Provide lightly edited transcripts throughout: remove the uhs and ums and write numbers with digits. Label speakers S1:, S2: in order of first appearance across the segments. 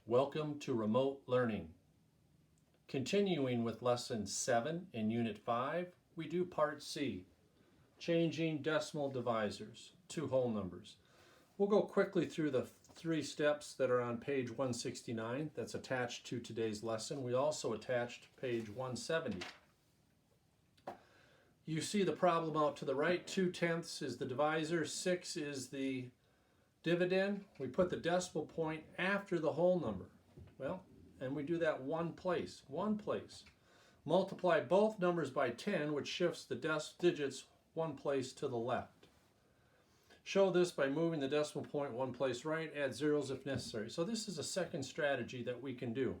S1: Welcome to Remote Learning. Continuing with Lesson 7 in Unit 5, we do Part C, Changing Decimal Divisors to Whole Numbers. We'll go quickly through the 3 steps that are on page 169 that's attached to today's lesson. We also attached page 170. You see the problem out to the right. 2/10 is the divisor, 6 is the dividend. We put the decimal point after the whole number. Well, and we do that one place. Multiply both numbers by 10, which shifts the digits one place to the left. Show this by moving the decimal point one place right, add zeros if necessary. So this is a second strategy that we can do.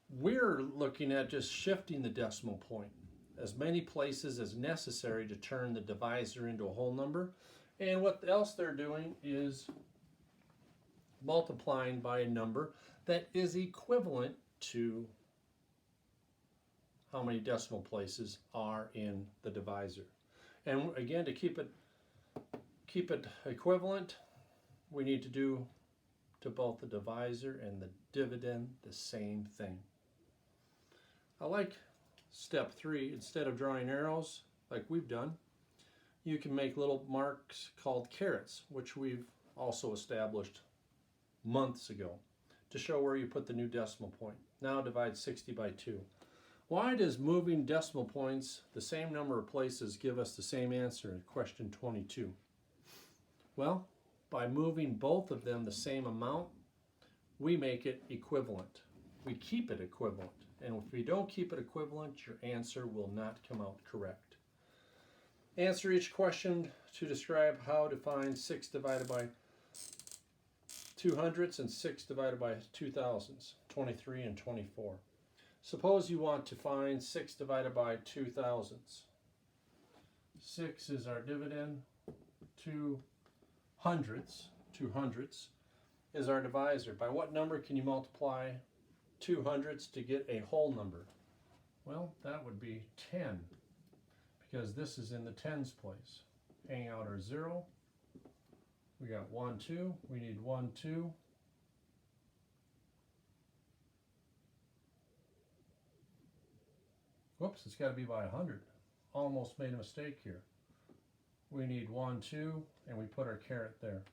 S1: We're looking at just shifting the decimal point as many places as necessary to turn the divisor into a whole number. And what else they're doing is multiplying by a number that is equivalent to how many decimal places are in the divisor. And again, to keep it equivalent, we need to do to both the divisor and the dividend the same thing. I like step 3. Instead of drawing arrows like we've done, you can make little marks called carets, which we've also established months ago to show where you put the new decimal point. Now divide 60 by 2. Why does moving decimal points the same number of places give us the same answer in question 22? Well, by moving both of them the same amount, we make it equivalent. We keep it equivalent. And if we don't keep it equivalent, your answer will not come out correct. Answer each question to describe how to find 6 divided by 200ths and 6 divided by 2,000ths, 23 and 24. Suppose you want to find 6 divided by 2,000ths. 6 is our dividend, 200ths is our divisor. By what number can you multiply 200ths to get a whole number? Well, that would be 10, because this is in the tens place. Hang out our 0. We got 1, 2. We need 1, 2. Whoops, it's got to be by 100. Almost made a mistake here. We need 1, 2, and we put our caret there.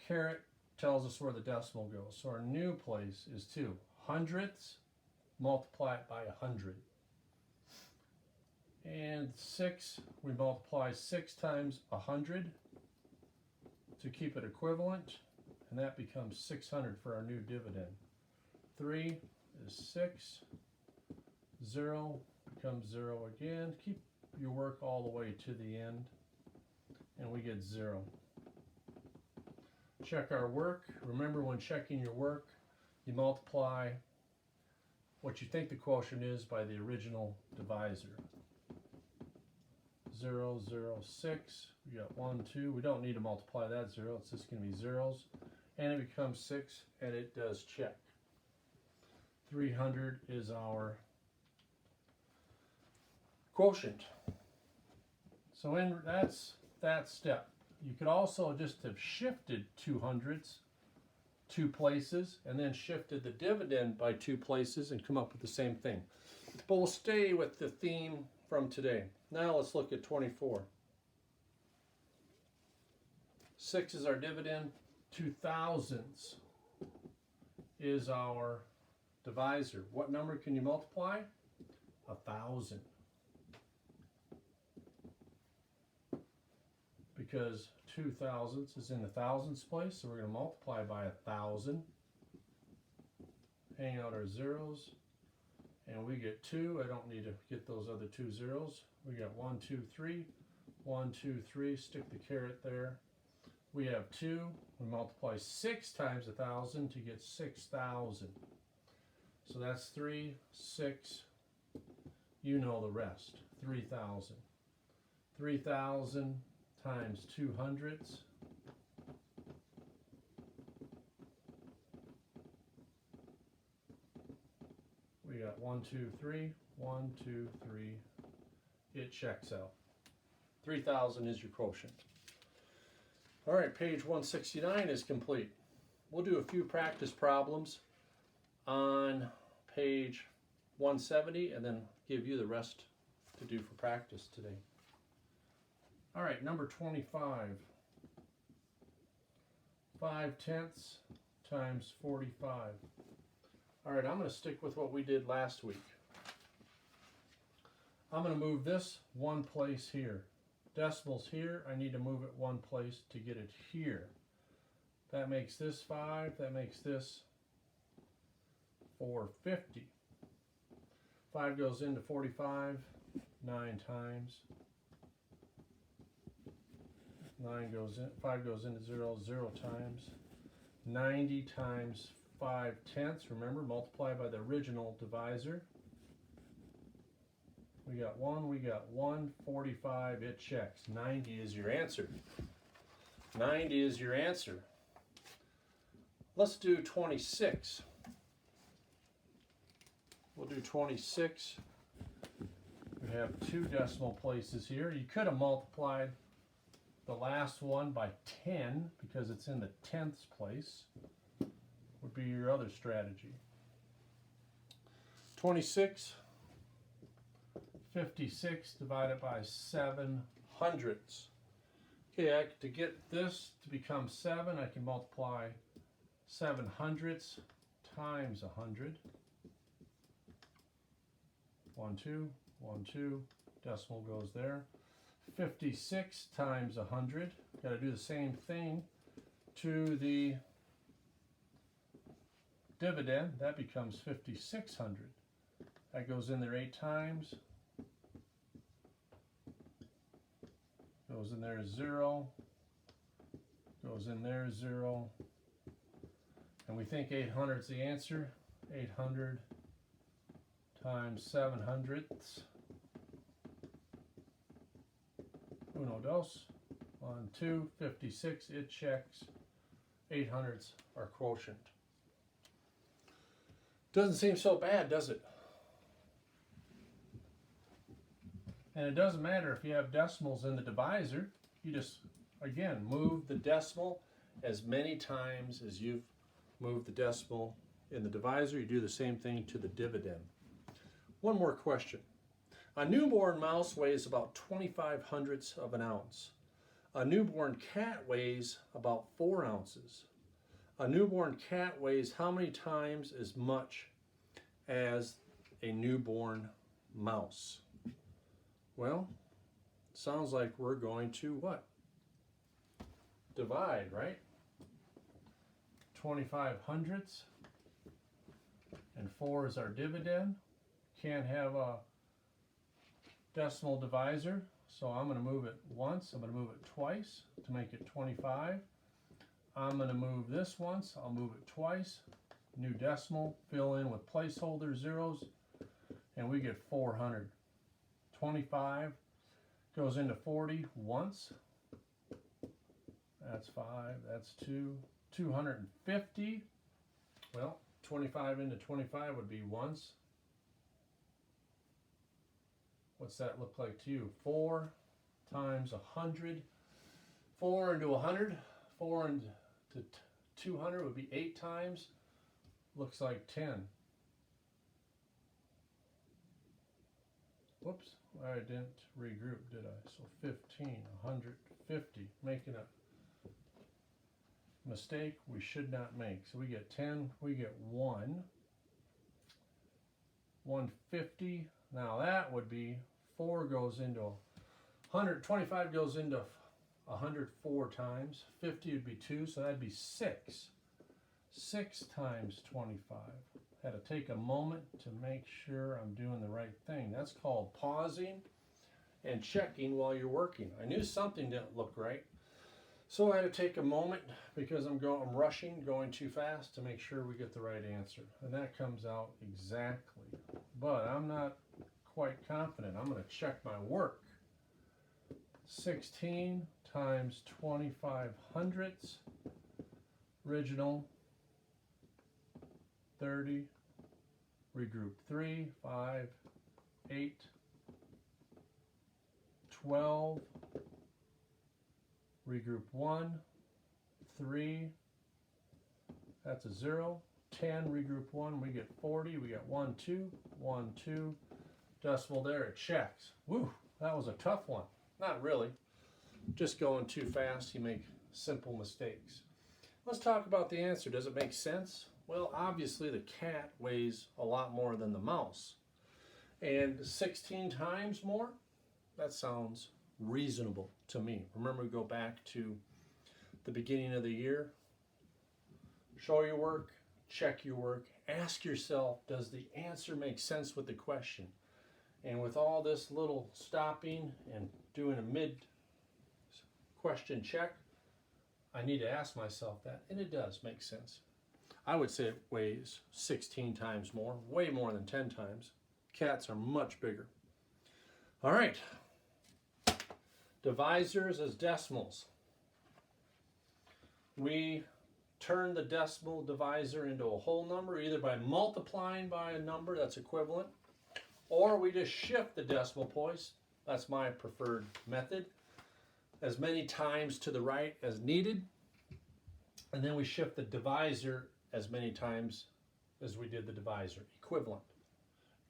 S1: Caret tells us where the decimal goes. So our new place is 2. Hundredths, multiply it by 100. And 6, we multiply 6 times 100 to keep it equivalent, and that becomes 600 for our new dividend. 3 is 6, 0 becomes 0 again. Keep your work all the way to the end, and we get 0. Check our work. Remember, when checking your work, you multiply what you think the quotient is by the original divisor. 0, 0, 6. We got 1, 2. We don't need to multiply that 0. It's just going to be zeros. And it becomes 6, and it does check. 300 is our quotient. So that's that step. You could also just have shifted 200ths 2 places and then shifted the dividend by 2 places and come up with the same thing. But we'll stay with the theme from today. Now let's look at 24. 6 is our dividend. 2,000ths is our divisor. What number can you multiply? 1,000. Because 2,000ths is in the thousandths place, so we're going to multiply by 1,000. Hang out our zeros, and we get 2. I don't need to get those other 2 zeros. We got 1, 2, 3. 1, 2, 3. Stick the caret there. We have 2. We multiply 6 times 1,000 to get 6,000. So that's 3, 6. You know the rest. 3,000. 3,000 times 200ths. We got 1, 2, 3. 1, 2, 3. It checks out. 3,000 is your quotient. All right, page 169 is complete. we'll do a few practice problems on page 170 and then give you the rest to do for practice today. All right, number 25. 5/10 times 45. All right, I'm going to stick with what we did last week. I'm going to move this one place here. Decimals here, I need to move it one place to get it here. That makes this 5, that makes this 450. 5 goes into 45 9 times. 5 goes into 0 0 times. 90 times 5/10. Remember, multiply by the original divisor. We got 1, we got 1, 45, it checks. 90 is your answer. 90 is your answer. Let's do 26. We'll do 26. We have 2 decimal places here. You could have multiplied the last one by 10 because it's in the 10ths place. Would be your other strategy. 26. 56 divided by 7 hundredths. Okay, to get this to become 7, I can multiply 7 hundredths times 100. 1, 2, 1, 2, decimal goes there. 56 times 100. Got to do the same thing to the dividend. That becomes 5,600. That goes in there 8 times. Goes in there 0. Goes in there 0. And we think 800 is the answer. 800 times 7 hundredths. Uno, dos. 1, 2, 56, it checks. 8 hundredths are quotient. Doesn't seem so bad, does it? And it doesn't matter if you have decimals in the divisor. You just, again, move the decimal as many times as you've moved the decimal in the divisor. You do the same thing to the dividend. One more question. A newborn mouse weighs about 25 hundredths of an ounce. A newborn cat weighs about 4 ounces. A newborn cat weighs how many times as much as a newborn mouse? Well, sounds like we're going to what? Divide, right? 25 hundredths and 4 is our dividend. Can't have a decimal divisor, so I'm going to move it once. I'm going to move it twice to make it 25. I'm going to move this once. I'll move it twice. New decimal, fill in with placeholder zeros, and we get 400. 25 goes into 40 once. That's 5, that's 2. 250. Well, 25 into 25 would be once. What's that look like to you? 4 times 100. 4 into 100. 4 into 200 would be 8 times. Looks like 10. Whoops, I didn't regroup, did I? So 15, 150. Making a mistake we should not make. So we get 10, we get 1. 150. Now that would be 4 goes into 100. 25 goes into 104 times. 50 would be 2, so that'd be 6. 6 times 25. Had to take a moment to make sure I'm doing the right thing. That's called pausing and checking while you're working. I knew something didn't look right, so I had to take a moment because I'm rushing, going too fast to make sure we get the right answer. And that comes out exactly. But I'm not quite confident. I'm going to check my work. 16 times 25 hundredths. Original 30, regroup 3, 5, 8, 12, regroup 1, 3, That's a 0. 10, regroup 1, we get 40. We got 1, 2, 1, 2. Decimal there, it checks. Woo, that was a tough one. Not really. Just going too fast, you make simple mistakes. Let's talk about the answer. Does it make sense? Well, obviously the cat weighs a lot more than the mouse. And 16 times more? That sounds reasonable to me. Remember, we go back to the beginning of the year. Show your work, check your work, ask yourself, does the answer make sense with the question? And with all this little stopping and doing a mid-question check, I need to ask myself that, and it does make sense. I would say it weighs 16 times more, way more than 10 times. Cats are much bigger. All right. Divisors as decimals. We turn the decimal divisor into a whole number, either by multiplying by a number that's equivalent, or we just shift the decimal points. That's my preferred method. As many times to the right as needed. And then we shift the divisor as many times as we did the divisor. Equivalent.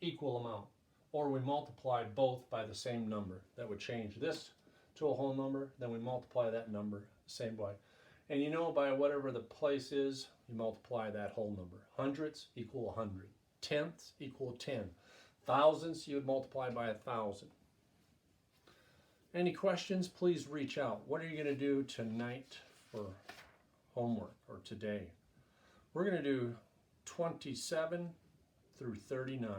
S1: Equal amount. Or we multiply both by the same number. That would change this to a whole number. Then we multiply that number the same way. And you know, by whatever the place is, you multiply that whole number. Hundredths equal 100. Tenths equal 10. Thousandths you would multiply by 1,000. Any questions, please reach out. What are you going to do tonight for homework, or today? We're going to do 27 through 39.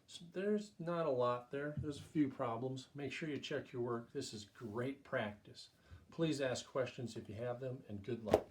S1: So there's not a lot there. There's a few problems. Make sure you check your work. This is great practice. Please ask questions if you have them, and good luck.